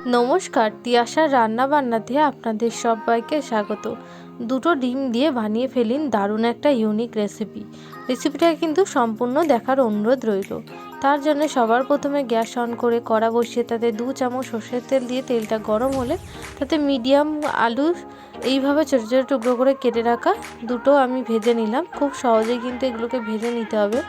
নমস্কার, তিয়াশার রান্নাবান্নাতে আপনাদের সবাইকে স্বাগত। দুটো ডিম দিয়ে বানিয়ে ফেলিন দারুণ একটা ইউনিক রেসিপিটা কিন্তু সম্পূর্ণ দেখার অনুরোধ রইল। তার জন্য সবার প্রথমে গ্যাস অন করে কড়া বসিয়ে তাতে 2 চামচ সর্ষের তেল দিয়ে তেলটা গরম হলে তাতে মিডিয়াম আলু এইভাবে ছোটো ছোটো টুকরো করে কেটে রাখা দুটো আমি ভেজে নিলাম। খুব সহজেই কিন্তু এগুলোকে ভেজে নিতে হবে।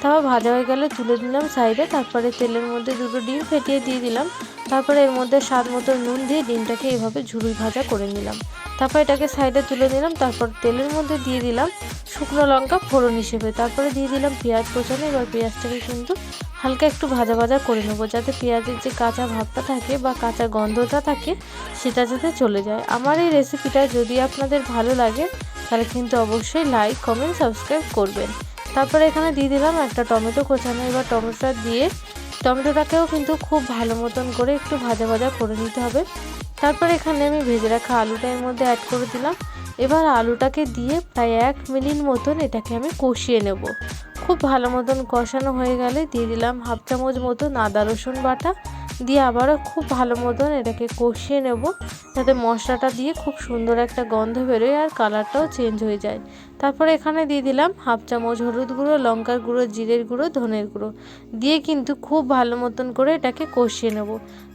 তারপর ভাজা হয়ে গেলে তুলে দিলাম সাইডে। তারপরে তেলের মধ্যে দুটো ডিম ফেটিয়ে দিয়ে দিলাম। তারপরে এর মধ্যে স্বাদ মতো নুন দিয়ে ডিমটাকে এইভাবে ঝুড়ি ভাজা করে নিলাম। তারপর এটাকে সাইডে তুলে নিলাম। তারপর তেলের মধ্যে দিয়ে দিলাম শুকনো লঙ্কা ফোড়ন হিসেবে। তারপরে দিয়ে দিলাম পেঁয়াজ কোচানো। এবার পেঁয়াজটাকে কিন্তু হালকা একটু ভাজা ভাজা করে নেবো, যাতে পেঁয়াজের যে কাঁচা ভাবটা থাকে বা কাঁচা গন্ধটা থাকে সেটা যাতে চলে যায়। আমার এই রেসিপিটা যদি আপনাদের ভালো লাগে তাহলে কিন্তু অবশ্যই লাইক, কমেন্ট, সাবস্ক্রাইব করবেন। তারপরে এখানে দিয়ে দিলাম একটা টমেটো কোচানো। এবার টমেটোটা দিয়ে টমেটোটাকেও কিন্তু খুব ভালো মতন করে একটু ভাজা ভাজা করে নিতে হবে। তারপর এখানে আমি ভেজে রাখা আলুটা এর মধ্যে অ্যাড করে দিলাম। এবার আলুটাকে দিয়ে প্রায় 1 মিনিট মতন এটাকে আমি কষিয়ে নেব। খুব ভালো মতন কষানো হয়ে গেলে দিয়ে দিলাম 1/2 চামচ মতন আদা রসুন বাটা, দিয়ে আবারও খুব ভালো মতন এটাকে কষিয়ে নেব, যাতে মশলাটা দিয়ে খুব সুন্দর একটা গন্ধ বেরোয় আর কালারটাও চেঞ্জ হয়ে যায়। তারপরে এখানে দিয়ে দিলাম 1/2 চামচ হলুদ গুঁড়ো, লঙ্কার গুঁড়ো, জিরের গুঁড়ো, ধনের গুঁড়ো দিয়ে কিন্তু খুব ভালো মতন করে এটাকে কষিয়ে নেব।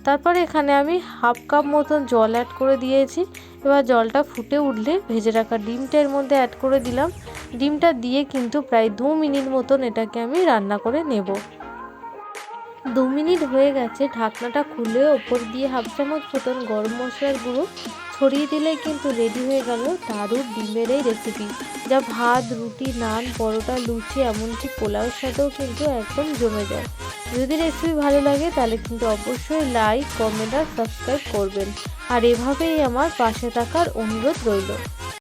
তারপরে এখানে আমি 1/2 কাপ মতন জল অ্যাড করে দিয়েছি। এবার জলটা ফুটে উঠলে ভেজে রাখা ডিমটা এর মধ্যে অ্যাড করে দিলাম। ডিমটা দিয়ে কিন্তু প্রায় 2 মিনিট মতন এটাকে আমি রান্না করে নেব। 2 মিনিট হয়ে গেছে, ঢাকনাটা খুলে ওপর দিয়ে 1/2 চামচ মতন গরম মশলার গুঁড়ো ছড়িয়ে দিলে কিন্তু রেডি হয়ে গেল দারুণ ডিমের এই রেসিপি, যা ভাত, রুটি, নান, পরোটা, লুচি, এমনকি পোলাওর সাথেও কিন্তু একদম জমে যায়। যদি রেসিপি ভালো লাগে তাহলে কিন্তু অবশ্যই লাইক, কমেন্ট আর সাবস্ক্রাইব করবেন। আর এভাবেই আমার পাশে থাকার অনুরোধ রইল।